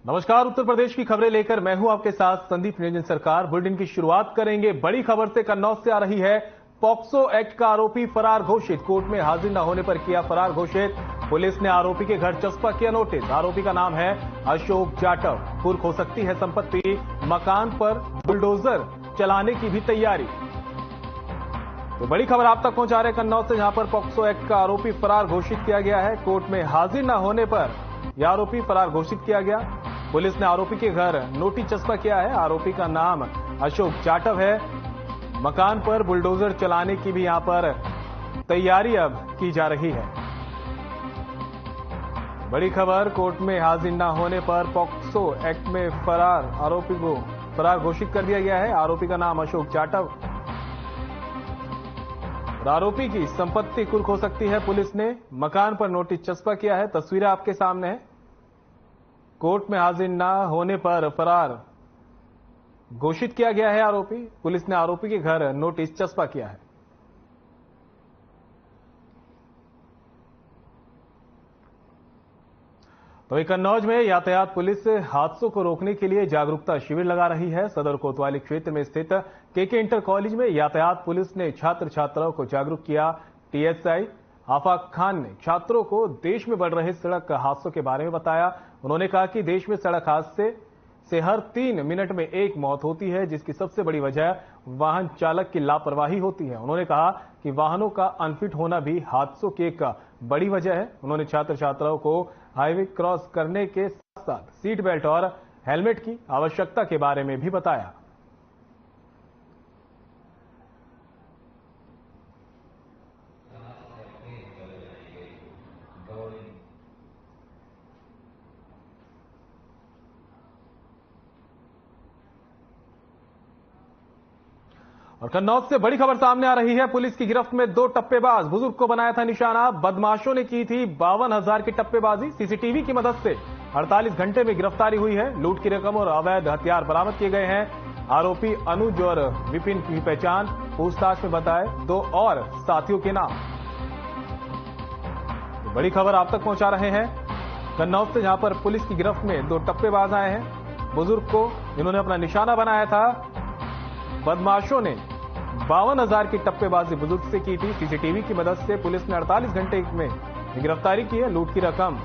नमस्कार, उत्तर प्रदेश की खबरें लेकर मैं हूं आपके साथ संदीप निरंजन सरकार। बुलेटिन की शुरुआत करेंगे बड़ी खबर से। कन्नौज से आ रही है। पॉक्सो एक्ट का आरोपी फरार घोषित, कोर्ट में हाजिर न होने पर किया फरार घोषित। पुलिस ने आरोपी के घर चस्पा किया नोटिस। आरोपी का नाम है अशोक जाटव। कुर्क हो सकती है संपत्ति, मकान पर बुलडोजर चलाने की भी तैयारी। तो बड़ी खबर आप तक पहुंचा रहे हैं कन्नौज से, जहां पर पॉक्सो एक्ट का आरोपी फरार घोषित किया गया है। कोर्ट में हाजिर न होने पर यह आरोपी फरार घोषित किया गया। पुलिस ने आरोपी के घर नोटिस चस्पा किया है। आरोपी का नाम अशोक जाटव है। मकान पर बुलडोजर चलाने की भी यहां पर तैयारी अब की जा रही है। बड़ी खबर, कोर्ट में हाजिर न होने पर पॉक्सो एक्ट में फरार आरोपी को फरार घोषित कर दिया गया है। आरोपी का नाम अशोक जाटव और आरोपी की संपत्ति कुर्क हो सकती है। पुलिस ने मकान पर नोटिस चस्पा किया है। तस्वीरें आपके सामने है। कोर्ट में हाजिर न होने पर फरार घोषित किया गया है आरोपी। पुलिस ने आरोपी के घर नोटिस चस्पा किया है। तो कन्नौज में यातायात पुलिस हादसों को रोकने के लिए जागरूकता शिविर लगा रही है। सदर कोतवाली क्षेत्र में स्थित केके इंटर कॉलेज में यातायात पुलिस ने छात्र छात्राओं को जागरूक किया। टीएसआई आफाक खान ने छात्रों को देश में बढ़ रहे सड़क हादसों के बारे में बताया। उन्होंने कहा कि देश में सड़क हादसे से हर 3 मिनट में एक मौत होती है, जिसकी सबसे बड़ी वजह वाहन चालक की लापरवाही होती है। उन्होंने कहा कि वाहनों का अनफिट होना भी हादसों की एक बड़ी वजह है। उन्होंने छात्र छात्राओं को हाईवे क्रॉस करने के साथ साथ सीट बेल्ट और हेलमेट की आवश्यकता के बारे में भी बताया। और कन्नौज से बड़ी खबर सामने आ रही है। पुलिस की गिरफ्त में 2 टप्पेबाज, बुजुर्ग को बनाया था निशाना। बदमाशों ने की थी 52,000 की टप्पेबाजी। सीसीटीवी की मदद से 48 घंटे में गिरफ्तारी हुई है। लूट की रकम और अवैध हथियार बरामद किए गए हैं। आरोपी अनुज और विपिन की पहचान पूछताछ में बताए 2 और साथियों के नाम। तो बड़ी खबर आप तक पहुंचा रहे हैं कन्नौज से, जहां पर पुलिस की गिरफ्त में 2 टप्पेबाज आए हैं। बुजुर्ग को इन्होंने अपना निशाना बनाया था। बदमाशों ने 52,000 की टप्पेबाजी बुजुर्ग से की थी। सीसीटीवी की मदद से पुलिस ने 48 घंटे में गिरफ्तारी की है। लूट की रकम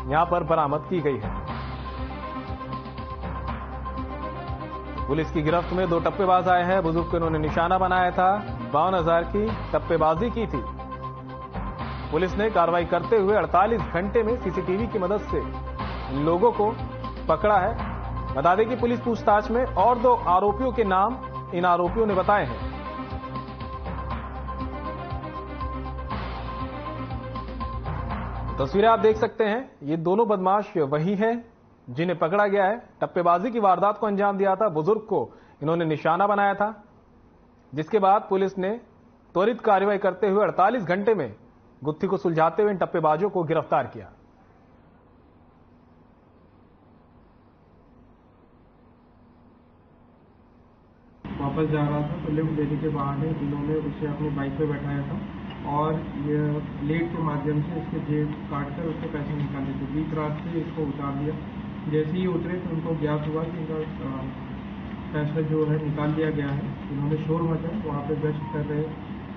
यहां पर बरामद की गई है। पुलिस की गिरफ्त में 2 टप्पेबाज आए हैं। बुजुर्ग को इन्होंने निशाना बनाया था। 52,000 की टप्पेबाजी की थी। पुलिस ने कार्रवाई करते हुए 48 घंटे में सीसीटीवी की मदद से लोगों को पकड़ा है। बता दें कि पुलिस पूछताछ में और 2 आरोपियों के नाम इन आरोपियों ने बताए हैं। तस्वीरें आप देख सकते हैं। ये दोनों बदमाश वही हैं जिन्हें पकड़ा गया है। टप्पेबाजी की वारदात को अंजाम दिया था। बुजुर्ग को इन्होंने निशाना बनाया था, जिसके बाद पुलिस ने त्वरित कार्रवाई करते हुए 48 घंटे में गुत्थी को सुलझाते हुए इन टप्पेबाजों को गिरफ्तार किया। वापस जा रहा था तो लिफ्ट देने के बहाने इन्होंने उसे अपनी बाइक पे बैठाया था और ये लेट के माध्यम से इसके जेब काट कर उसके पैसे निकाले थे। बीच रात से इसको उतार दिया। जैसे ही उतरे तो उनको ज्ञात हुआ कि इनका पैसा जो है निकाल लिया गया है। इन्होंने शोर मचाया। वहाँ पे गश्त कर रहे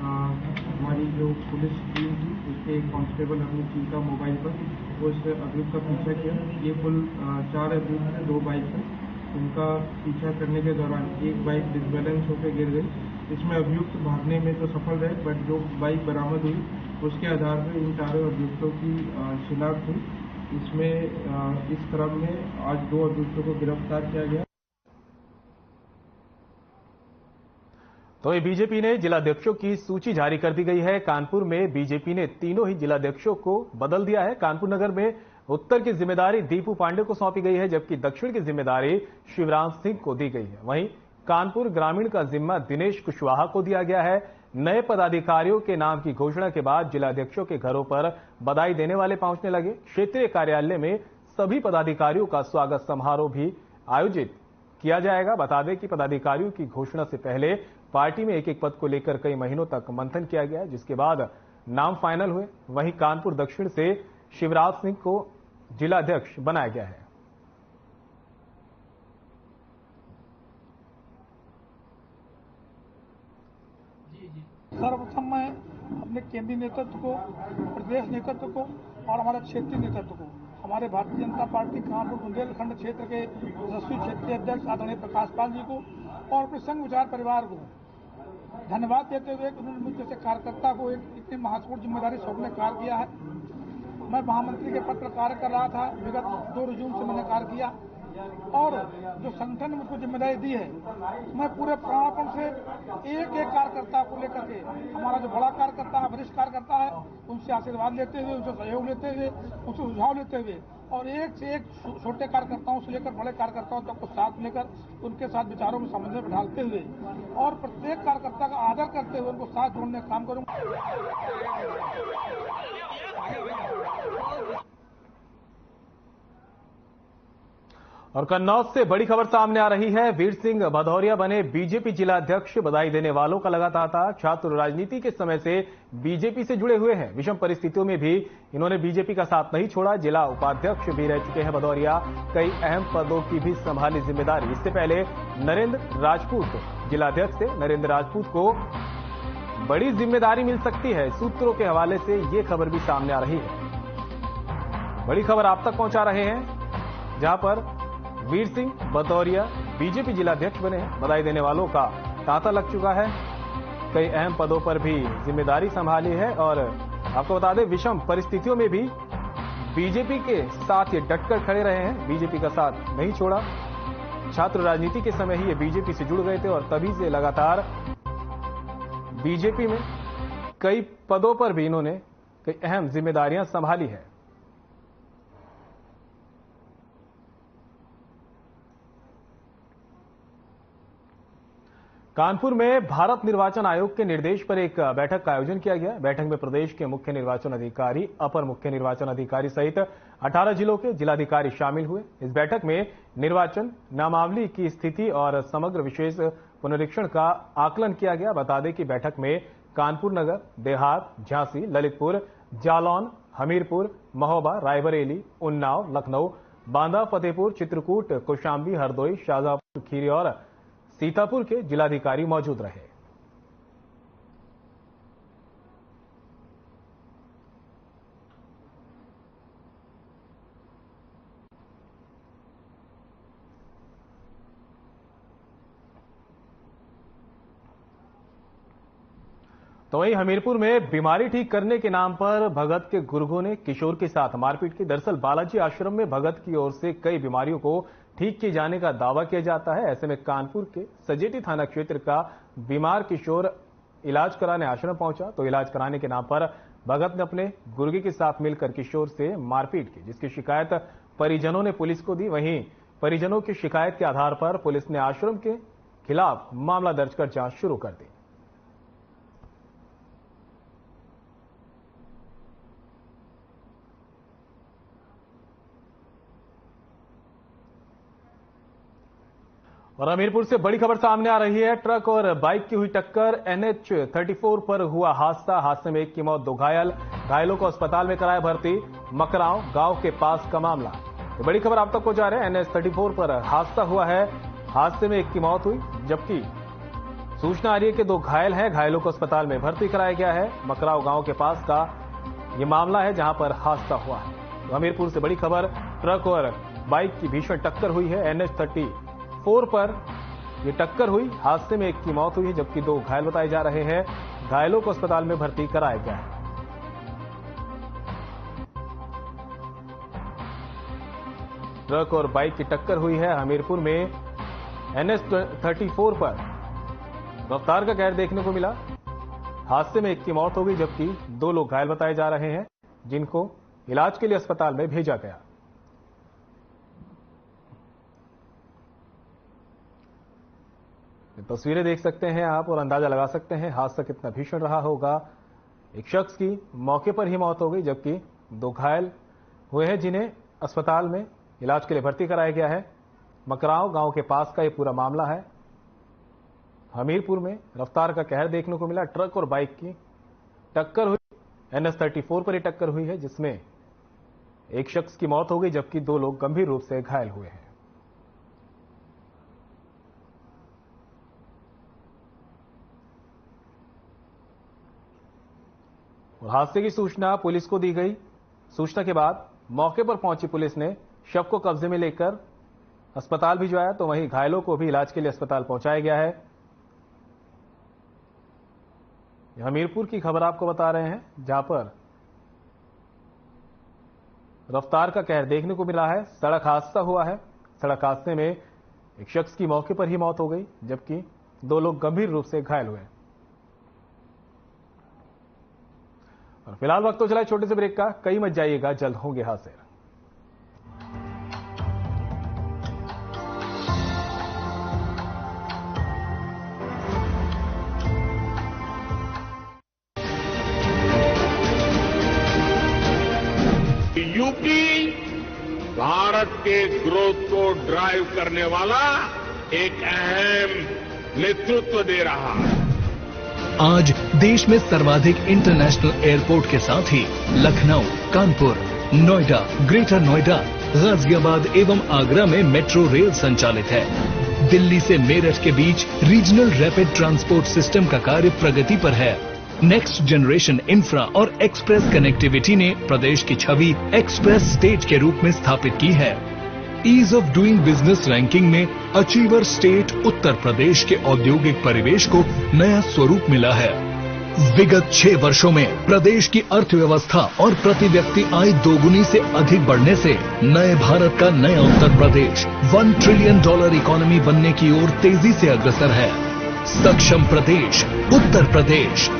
हमारी जो पुलिस टीम थी, उसके एक कांस्टेबल अपनी चीज का मोबाइल पर वो इस अभियुक्त का पीछा किया। ये कुल 4 अभियुक्त थे, 2 बाइक हैं। उनका पीछा करने के दौरान एक बाइक डिसबैलेंस होकर गिर गई। इसमें अभियुक्त भागने में तो सफल रहे, बट जो बाइक बरामद हुई उसके आधार पर इन चारों अभियुक्तों की शिनाख्त हुई। इसमें इस क्रम में आज 2 अभियुक्तों को गिरफ्तार किया गया। तो ये बीजेपी ने जिलाध्यक्षों की सूची जारी कर दी गई है। कानपुर में बीजेपी ने तीनों ही जिलाध्यक्षों को बदल दिया है। कानपुर नगर में उत्तर की जिम्मेदारी दीपू पांडे को सौंपी गई है, जबकि दक्षिण की जिम्मेदारी शिवराज सिंह को दी गई है। वहीं कानपुर ग्रामीण का जिम्मा दिनेश कुशवाहा को दिया गया है। नए पदाधिकारियों के नाम की घोषणा के बाद जिलाध्यक्षों के घरों पर बधाई देने वाले पहुंचने लगे। क्षेत्रीय कार्यालय में सभी पदाधिकारियों का स्वागत समारोह भी आयोजित किया जाएगा। बता दें कि पदाधिकारियों की घोषणा से पहले पार्टी में एक पद को लेकर कई महीनों तक मंथन किया गया, जिसके बाद नाम फाइनल हुए। वहीं कानपुर दक्षिण से शिवराज सिंह को जिलाध्यक्ष बनाया गया है। सर्वप्रथम मैं अपने केंद्रीय नेतृत्व को, प्रदेश नेतृत्व को और हमारे क्षेत्रीय नेतृत्व को, हमारे भारतीय जनता पार्टी कानपुर बुंदेलखंड क्षेत्र के यशस्वी क्षेत्रीय अध्यक्ष आदरणीय प्रकाश पाल जी को और अपने संघ विचार परिवार को धन्यवाद देते हुए उन्होंने मुझ जैसे कार्यकर्ता को एक इतनी महत्वपूर्ण जिम्मेदारी सौंपने कार्य किया है। मैं महामंत्री के पद पर कार्य कर रहा था, विगत 2 रिज्यूम से मैंने कार्य किया और जो संगठन ने मुझको जिम्मेदारी दी है, मैं पूरे प्राणपण से एक एक कार्यकर्ता को लेकर के, हमारा जो बड़ा कार्यकर्ता है, वरिष्ठ कार्यकर्ता है, उनसे आशीर्वाद लेते हुए, उनसे सहयोग लेते हुए, उनसे सुझाव लेते हुए और एक से एक छोटे कार्यकर्ताओं से लेकर बड़े कार्यकर्ताओं तक को साथ लेकर उनके साथ विचारों में समन्वय बिठाते हुए और प्रत्येक कार्यकर्ता का आदर करते हुए उनको साथ जोड़ने का काम करूंगा। और कन्नौज से बड़ी खबर सामने आ रही है। वीर सिंह भदौरिया बने बीजेपी जिला अध्यक्ष। बधाई देने वालों का लगा तांता। छात्र राजनीति के समय से बीजेपी से जुड़े हुए हैं। विषम परिस्थितियों में भी इन्होंने बीजेपी का साथ नहीं छोड़ा। जिला उपाध्यक्ष भी रह चुके हैं भदौरिया। कई अहम पदों की भी संभाली जिम्मेदारी। इससे पहले नरेंद्र राजपूत जिला अध्यक्ष थे। नरेंद्र राजपूत को बड़ी जिम्मेदारी मिल सकती है। सूत्रों के हवाले से ये खबर भी सामने आ रही है। बड़ी खबर आप तक पहुंचा रहे हैं, जहां पर वीर सिंह भदौरिया बीजेपी जिलाध्यक्ष बने हैं। बधाई देने वालों का तांता लग चुका है। कई अहम पदों पर भी जिम्मेदारी संभाली है और आपको बता दें, विषम परिस्थितियों में भी बीजेपी के साथ ये डटकर खड़े रहे हैं। बीजेपी का साथ नहीं छोड़ा। छात्र राजनीति के समय ही ये बीजेपी से जुड़ गए थे और तभी से लगातार बीजेपी में कई पदों पर भी इन्होंने कई अहम जिम्मेदारियां संभाली है। कानपुर में भारत निर्वाचन आयोग के निर्देश पर एक बैठक का आयोजन किया गया। बैठक में प्रदेश के मुख्य निर्वाचन अधिकारी, अपर मुख्य निर्वाचन अधिकारी सहित 18 जिलों के जिलाधिकारी शामिल हुए। इस बैठक में निर्वाचन नामावली की स्थिति और समग्र विशेष पुनरीक्षण का आकलन किया गया। बता दें कि बैठक में कानपुर नगर, देहात, झांसी, ललितपुर, जालौन, हमीरपुर, महोबा, रायबरेली, उन्नाव, लखनऊ, बांदा, फतेहपुर, चित्रकूट, कौशाम्बी, हरदोई, शाहजहांपुर, खीरी और सीतापुर के जिलाधिकारी मौजूद रहे। तो वहीं हमीरपुर में बीमारी ठीक करने के नाम पर भगत के गुर्गों ने किशोर के साथ मारपीट की। दरअसल बालाजी आश्रम में भगत की ओर से कई बीमारियों को ठीक किए जाने का दावा किया जाता है। ऐसे में कानपुर के सजेटी थाना क्षेत्र का बीमार किशोर इलाज कराने आश्रम पहुंचा, तो इलाज कराने के नाम पर भगत ने अपने गुर्गे के साथ मिलकर किशोर से मारपीट की, जिसकी शिकायत परिजनों ने पुलिस को दी। वहीं परिजनों की शिकायत के आधार पर पुलिस ने आश्रम के खिलाफ मामला दर्ज कर जांच शुरू कर दी। और हमीरपुर से बड़ी खबर सामने आ रही है। ट्रक और बाइक की हुई टक्कर। NH34 पर हुआ हादसे में एक की मौत, 2 घायलों को अस्पताल में कराया भर्ती। मकराव गांव के पास का मामला। तो बड़ी खबर आप तक पहुंचा रहे हैं। NH34 पर हादसा हुआ है। हादसे में एक की मौत हुई, जबकि सूचना आ रही है कि 2 घायल हैं। घायलों को अस्पताल में भर्ती कराया गया है। मकराव गांव के पास का यह मामला है, जहां पर हादसा हुआ है। तो हमीरपुर से बड़ी खबर, ट्रक और बाइक की भीषण टक्कर हुई है। NH34 पर यह टक्कर हुई। हादसे में एक की मौत हुई है, जबकि 2 घायल बताए जा रहे हैं। घायलों को अस्पताल में भर्ती कराया गया है। ट्रक और बाइक की टक्कर हुई है हमीरपुर में। NH34 पर रफ्तार का कहर देखने को मिला। हादसे में एक की मौत हो गई, जबकि 2 लोग घायल बताए जा रहे हैं, जिनको इलाज के लिए अस्पताल में भेजा गया। तस्वीरें देख सकते हैं आप और अंदाजा लगा सकते हैं हादसा कितना भीषण रहा होगा। एक शख्स की मौके पर ही मौत हो गई, जबकि 2 घायल हुए हैं, जिन्हें अस्पताल में इलाज के लिए भर्ती कराया गया है। मकराव गांव के पास का यह पूरा मामला है। हमीरपुर में रफ्तार का कहर देखने को मिला। ट्रक और बाइक की टक्कर हुई। NH34 पर ही टक्कर हुई है, जिसमें एक शख्स की मौत हो गई, जबकि 2 लोग गंभीर रूप से घायल हुए हैं। और हादसे की सूचना पुलिस को दी गई। सूचना के बाद मौके पर पहुंची पुलिस ने शव को कब्जे में लेकर अस्पताल भिजवाया, तो वहीं घायलों को भी इलाज के लिए अस्पताल पहुंचाया गया है। हमीरपुर की खबर आपको बता रहे हैं, जहां पर रफ्तार का कहर देखने को मिला है। सड़क हादसा हुआ है। सड़क हादसे में एक शख्स की मौके पर ही मौत हो गई, जबकि 2 लोग गंभीर रूप से घायल हुए। और फिलहाल वक्त तो चला छोटे से ब्रेक का, कहीं मत जाइएगा, जल्द होंगे हाजिर। यूपी भारत के ग्रोथ को ड्राइव करने वाला एक अहम नेतृत्व दे रहा है। आज देश में सर्वाधिक इंटरनेशनल एयरपोर्ट के साथ ही लखनऊ, कानपुर, नोएडा, ग्रेटर नोएडा, गाजियाबाद एवं आगरा में मेट्रो रेल संचालित है। दिल्ली से मेरठ के बीच रीजनल रैपिड ट्रांसपोर्ट सिस्टम का कार्य प्रगति पर है। नेक्स्ट जनरेशन इंफ्रा और एक्सप्रेस कनेक्टिविटी ने प्रदेश की छवि एक्सप्रेस स्टेट के रूप में स्थापित की है। Ease of doing business ranking में अचीवर स्टेट उत्तर प्रदेश के औद्योगिक परिवेश को नया स्वरूप मिला है। विगत 6 वर्षों में प्रदेश की अर्थव्यवस्था और प्रति व्यक्ति आय दोगुनी से अधिक बढ़ने से नए भारत का नया उत्तर प्रदेश $1 ट्रिलियन इकोनॉमी बनने की ओर तेजी से अग्रसर है। सक्षम प्रदेश उत्तर प्रदेश।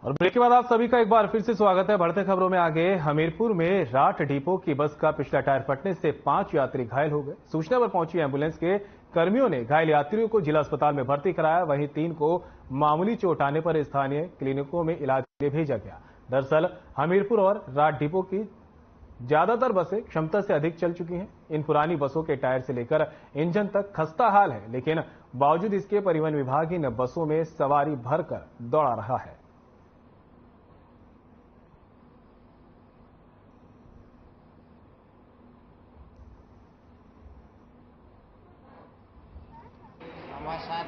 और ब्रेक के बाद आप सभी का एक बार फिर से स्वागत है। बढ़ते खबरों में आगे, हमीरपुर में राट डिपो की बस का पिछला टायर फटने से 5 यात्री घायल हो गए। सूचना पर पहुंची एम्बुलेंस के कर्मियों ने घायल यात्रियों को जिला अस्पताल में भर्ती कराया। वहीं 3 को मामूली चोट आने पर स्थानीय क्लिनिकों में इलाज के लिए भेजा गया। दरअसल हमीरपुर और राट डिपो की ज्यादातर बसें क्षमता से अधिक चल चुकी हैं। इन पुरानी बसों के टायर से लेकर इंजन तक खस्ता हाल है, लेकिन बावजूद इसके परिवहन विभाग इन बसों में सवारी भरकर दौड़ा रहा है। हमारे साथ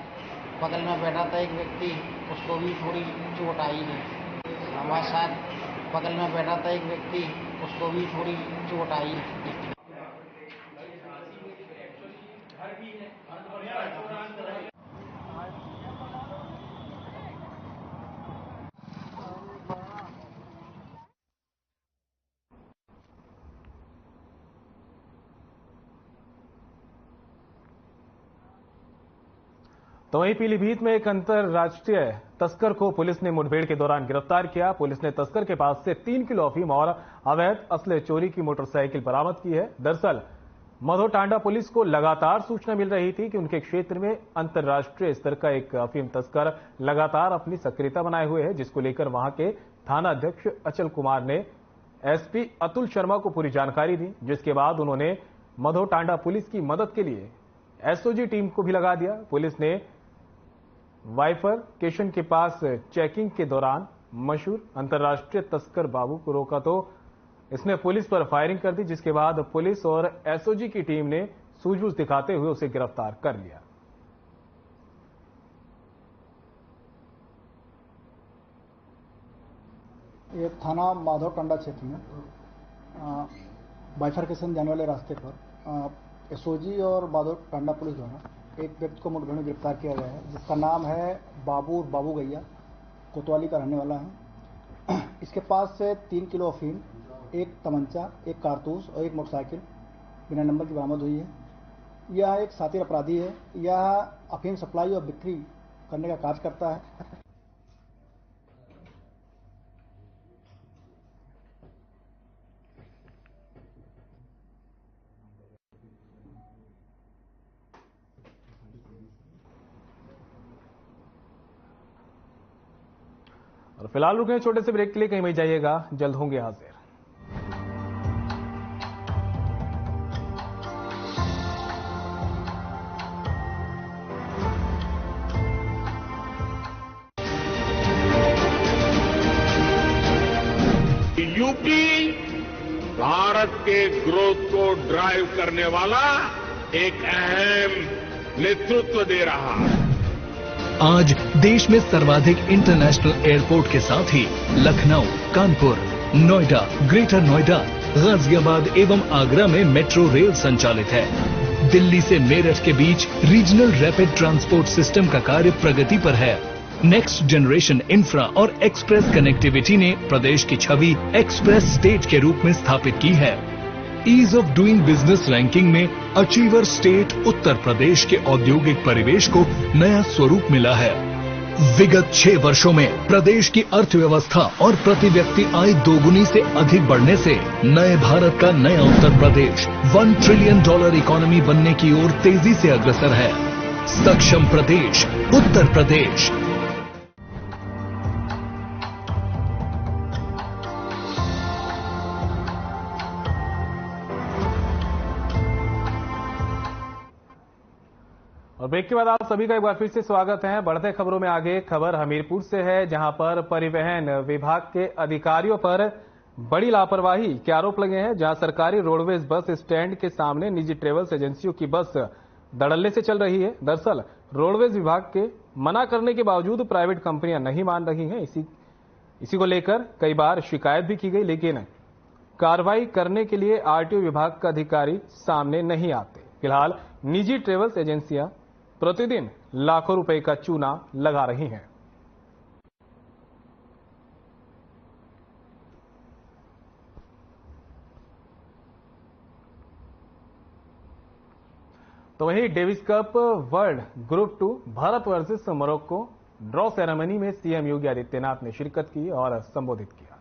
बगल में बैठा था एक व्यक्ति, उसको भी थोड़ी चोट आई है। हमारे साथ बगल में बैठा था एक व्यक्ति, उसको भी थोड़ी चोट आई है। तो वहीं पीलीभीत में एक अंतरराष्ट्रीय तस्कर को पुलिस ने मुठभेड़ के दौरान गिरफ्तार किया। पुलिस ने तस्कर के पास से 3 किलो अफीम और अवैध असले चोरी की मोटरसाइकिल बरामद की है। दरअसल मधोटांडा पुलिस को लगातार सूचना मिल रही थी कि उनके क्षेत्र में अंतरराष्ट्रीय स्तर का एक अफीम तस्कर लगातार अपनी सक्रियता बनाए हुए है, जिसको लेकर वहां के थाना अध्यक्ष अचल कुमार ने एसपी अतुल शर्मा को पूरी जानकारी दी, जिसके बाद उन्होंने मधोटांडा पुलिस की मदद के लिए एसओजी टीम को भी लगा दिया। पुलिस ने वाइफर स्टेशन के पास चेकिंग के दौरान मशहूर अंतर्राष्ट्रीय तस्कर बाबू को रोका, तो इसने पुलिस पर फायरिंग कर दी, जिसके बाद पुलिस और एसओजी की टीम ने सूझबूझ दिखाते हुए उसे गिरफ्तार कर लिया। ये थाना माधवटांडा क्षेत्र में बाइफरकेशन जाने वाले रास्ते पर एसओजी और माधवटांडा पुलिस द्वारा एक व्यक्ति को मुठभेड़ में गिरफ्तार किया गया है, जिसका नाम है बाबू गैया, कोतवाली का रहने वाला है। इसके पास से 3 किलो अफीम, एक तमंचा, एक कारतूस और एक मोटरसाइकिल बिना नंबर की बरामद हुई है। यह एक शातिर अपराधी है। यह अफीम सप्लाई और बिक्री करने का कार्य करता है। और फिलहाल रुके छोटे से ब्रेक के लिए, कहीं नहीं जाइएगा, जल्द होंगे हाजिर। यूपी भारत के ग्रोथ को ड्राइव करने वाला एक अहम नेतृत्व दे रहा है। आज देश में सर्वाधिक इंटरनेशनल एयरपोर्ट के साथ ही लखनऊ, कानपुर, नोएडा, ग्रेटर नोएडा, गाजियाबाद एवं आगरा में मेट्रो रेल संचालित है। दिल्ली से मेरठ के बीच रीजनल रैपिड ट्रांसपोर्ट सिस्टम का कार्य प्रगति पर है। नेक्स्ट जनरेशन इंफ्रा और एक्सप्रेस कनेक्टिविटी ने प्रदेश की छवि एक्सप्रेस स्टेट के रूप में स्थापित की है। Ease of doing business ranking में अचीवर स्टेट उत्तर प्रदेश के औद्योगिक परिवेश को नया स्वरूप मिला है। विगत 6 वर्षों में प्रदेश की अर्थव्यवस्था और प्रति व्यक्ति आय दोगुनी से अधिक बढ़ने से नए भारत का नया उत्तर प्रदेश $1 ट्रिलियन इकोनॉमी बनने की ओर तेजी से अग्रसर है। सक्षम प्रदेश उत्तर प्रदेश। और ब्रेक के बाद आप सभी का एक बार फिर से स्वागत है। बढ़ते खबरों में आगे खबर हमीरपुर से है, जहां पर परिवहन विभाग के अधिकारियों पर बड़ी लापरवाही के आरोप लगे हैं। जहां सरकारी रोडवेज बस स्टैंड के सामने निजी ट्रेवल्स एजेंसियों की बस धड़ल्ले से चल रही है। दरअसल रोडवेज विभाग के मना करने के बावजूद प्राइवेट कंपनियां नहीं मान रही हैं। इसी को लेकर कई बार शिकायत भी की गई, लेकिन कार्रवाई करने के लिए आरटीओ विभाग का अधिकारी सामने नहीं आते। फिलहाल निजी ट्रेवल्स एजेंसियां प्रतिदिन लाखों रुपए का चूना लगा रही हैं। तो वहीं Davis cup world group 2 Bharat versus Morocco draw ceremony में सीएम योगी आदित्यनाथ ने शिरकत की और संबोधित किया।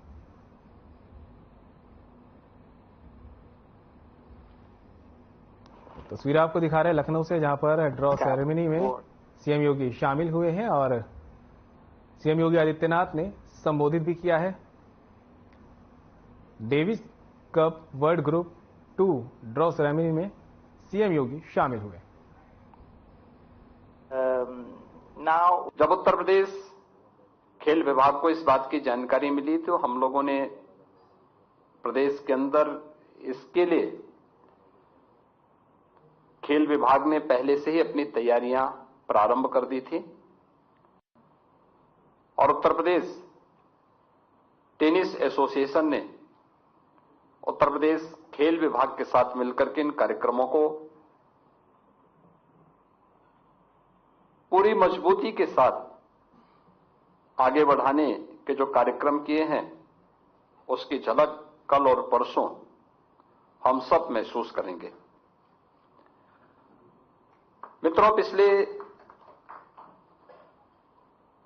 तस्वीर आपको दिखा रहे हैं लखनऊ से, जहां पर ड्रॉ सेरेमनी में सीएम योगी शामिल हुए हैं और सीएम योगी आदित्यनाथ ने संबोधित भी किया है। Davis cup world group 2 draw ceremony में सीएम योगी शामिल हुए। जब उत्तर प्रदेश खेल विभाग को इस बात की जानकारी मिली तो हम लोगों ने प्रदेश के अंदर इसके लिए खेल विभाग ने पहले से ही अपनी तैयारियां प्रारंभ कर दी थी और उत्तर प्रदेश टेनिस एसोसिएशन ने उत्तर प्रदेश खेल विभाग के साथ मिलकर के इन कार्यक्रमों को पूरी मजबूती के साथ आगे बढ़ाने के जो कार्यक्रम किए हैं उसकी झलक कल और परसों हम सब महसूस करेंगे। मित्रों, पिछले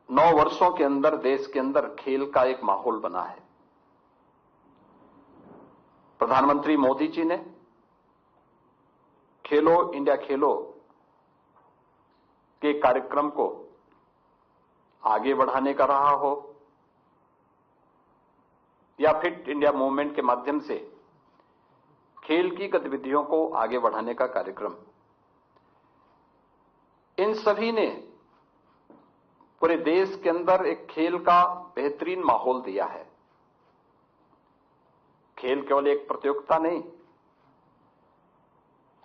9 वर्षों के अंदर देश के अंदर खेल का एक माहौल बना है। प्रधानमंत्री मोदी जी ने खेलो इंडिया खेलो के कार्यक्रम को आगे बढ़ाने का रहा हो या फिट इंडिया मूवमेंट के माध्यम से खेल की गतिविधियों को आगे बढ़ाने का कार्यक्रम, इन सभी ने पूरे देश के अंदर एक खेल का बेहतरीन माहौल दिया है। खेल केवल एक प्रतियोगिता नहीं,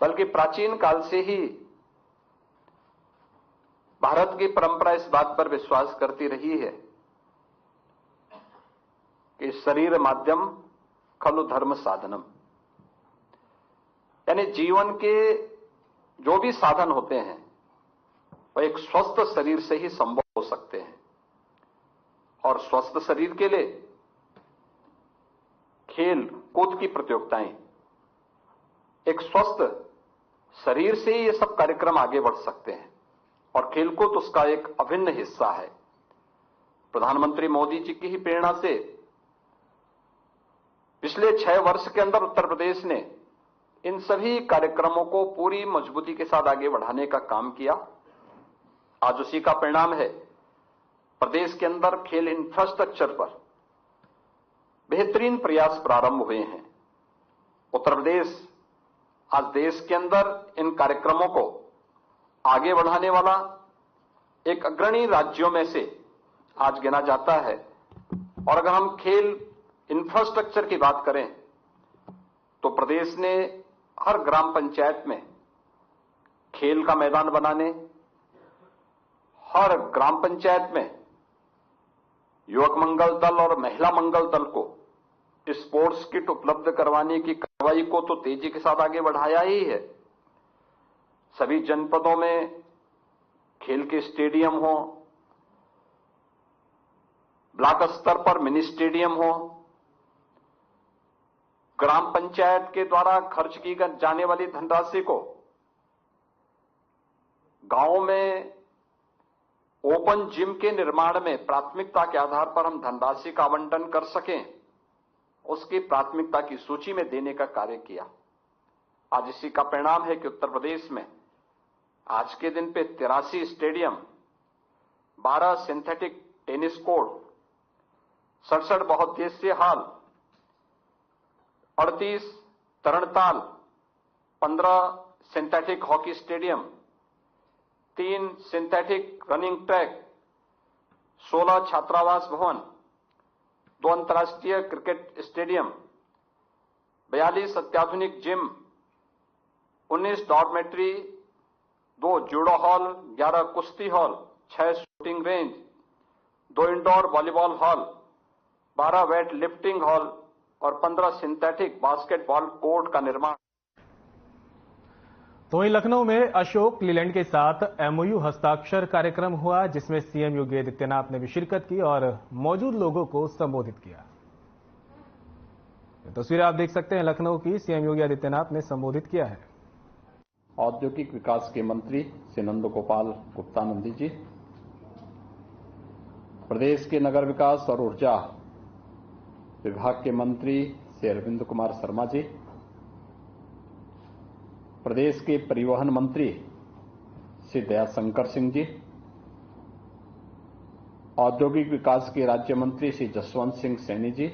बल्कि प्राचीन काल से ही भारत की परंपरा इस बात पर विश्वास करती रही है कि शरीर माध्यम खलु धर्म साधनम, यानी जीवन के जो भी साधन होते हैं वो एक स्वस्थ शरीर से ही संभव हो सकते हैं और स्वस्थ शरीर के लिए खेल कूद की प्रतियोगिताएं, एक स्वस्थ शरीर से ही ये सब कार्यक्रम आगे बढ़ सकते हैं और खेलकूद उसका एक अभिन्न हिस्सा है। प्रधानमंत्री मोदी जी की ही प्रेरणा से पिछले 6 वर्ष के अंदर उत्तर प्रदेश ने इन सभी कार्यक्रमों को पूरी मजबूती के साथ आगे बढ़ाने का काम किया। आज उसी का परिणाम है प्रदेश के अंदर खेल इंफ्रास्ट्रक्चर पर बेहतरीन प्रयास प्रारंभ हुए हैं। उत्तर प्रदेश आज देश के अंदर इन कार्यक्रमों को आगे बढ़ाने वाला एक अग्रणी राज्यों में से आज गिना जाता है। और अगर हम खेल इंफ्रास्ट्रक्चर की बात करें तो प्रदेश ने हर ग्राम पंचायत में खेल का मैदान बनाने, हर ग्राम पंचायत में युवक मंगल दल और महिला मंगल दल को स्पोर्ट्स किट उपलब्ध करवाने की कार्रवाई को तो तेजी के साथ आगे बढ़ाया ही है। सभी जनपदों में खेल के स्टेडियम हो, ब्लॉक स्तर पर मिनी स्टेडियम हो, ग्राम पंचायत के द्वारा खर्च की जाने वाली धनराशि को गांव में ओपन जिम के निर्माण में प्राथमिकता के आधार पर हम धनराशि का आवंटन कर सकें, उसकी प्राथमिकता की सूची में देने का कार्य किया। आज इसी का परिणाम है कि उत्तर प्रदेश में आज के दिन पे 83 स्टेडियम, 12 सिंथेटिक टेनिस कोर्ट, 67 बहुउद्देशीय hall, 38 तरणताल, 15 synthetic hockey stadium, 3 synthetic running track, 16 छात्रावास भवन, 2 अंतर्राष्ट्रीय क्रिकेट स्टेडियम, 42 अत्याधुनिक जिम, 19 डॉर्मेट्री, 2 जूडो हॉल, 11 कुश्ती hall, 6 shooting range, 2 indoor volleyball hall, 12 weight lifting hall और 15 सिंथेटिक बास्केटबॉल कोर्ट का निर्माण। तो वहीं लखनऊ में अशोक लीलैंड के साथ एमओयू हस्ताक्षर कार्यक्रम हुआ, जिसमें सीएम योगी आदित्यनाथ ने भी शिरकत की और मौजूद लोगों को संबोधित किया। तस्वीरें आप देख सकते हैं लखनऊ की, सीएम योगी आदित्यनाथ ने संबोधित किया है। औद्योगिक विकास के मंत्री श्री नंद गोपाल गुप्ता नंदी जी, प्रदेश के नगर विकास और ऊर्जा विभाग के मंत्री श्री अरविंद कुमार शर्मा जी, प्रदेश के परिवहन मंत्री श्री दयाशंकर सिंह जी, औद्योगिक विकास के राज्य मंत्री श्री जसवंत सिंह सैनी जी,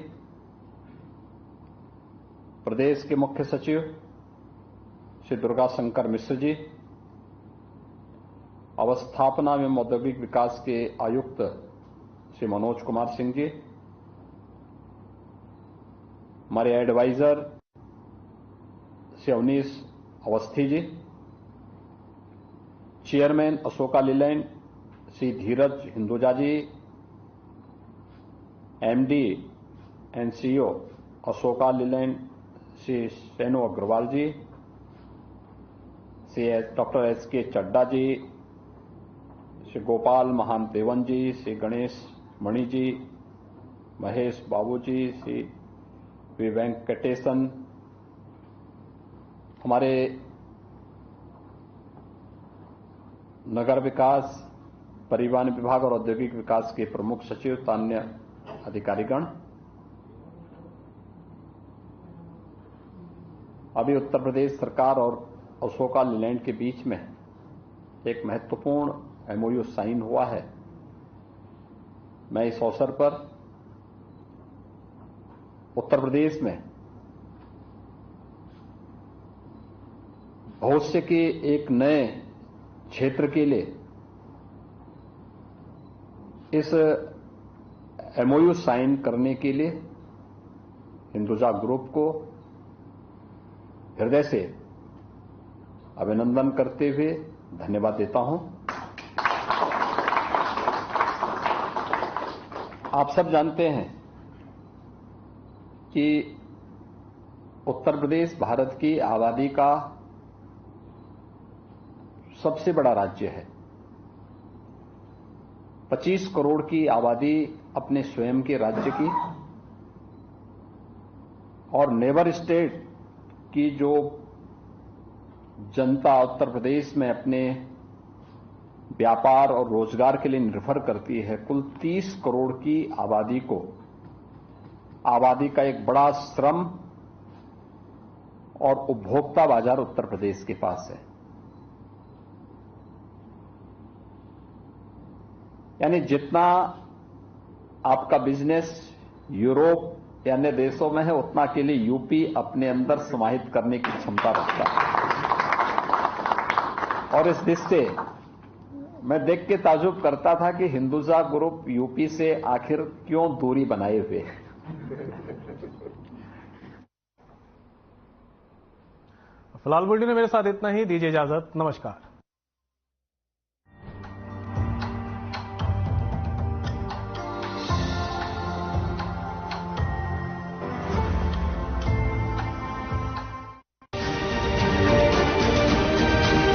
प्रदेश के मुख्य सचिव श्री दुर्गा शंकर मिश्र जी, अवस्थापना एवं औद्योगिक विकास के आयुक्त श्री मनोज कुमार सिंह जी, हमारे adviser Shri Avnish Awasthi ji, chairman Ashoka Leyland Shri Dheeraj Hinduja ji, MD and CEO Ashoka Leyland Shri Senu Agarwal ji, Shri doctor SK Chadda ji, Shri Gopal Mahadevan ji, Shri Ganesh Mani ji, Mahesh Babu ji, Shri V Venkatesan, हमारे नगर विकास, परिवहन विभाग और औद्योगिक विकास के प्रमुख सचिव तथा अन्य अधिकारीगण। अभी उत्तर प्रदेश सरकार और अशोका लीलैंड के बीच में एक महत्वपूर्ण एमओयू साइन हुआ है। मैं इस अवसर पर उत्तर प्रदेश में भविष्य के एक नए क्षेत्र के लिए इस एमओयू साइन करने के लिए हिंदुजा ग्रुप को हृदय से अभिनंदन करते हुए धन्यवाद देता हूं। आप सब जानते हैं कि उत्तर प्रदेश भारत की आबादी का सबसे बड़ा राज्य है। 25 करोड़ की आबादी अपने स्वयं के राज्य की और नेबर स्टेट की जो जनता उत्तर प्रदेश में अपने व्यापार और रोजगार के लिए निर्भर करती है, कुल 30 करोड़ की आबादी को आबादी का एक बड़ा श्रम और उपभोक्ता बाजार उत्तर प्रदेश के पास है। यानी जितना आपका बिजनेस यूरोप या अन्य देशों में है, उतना के लिए यूपी अपने अंदर समाहित करने की क्षमता रखता है। और इस दृष्टि से मैं देख के ताजुब करता था कि हिंदुजा ग्रुप यूपी से आखिर क्यों दूरी बनाए हुए है। फिलहाल बुलेटिन में मेरे साथ इतना ही, दीजिए इजाजत, नमस्कार।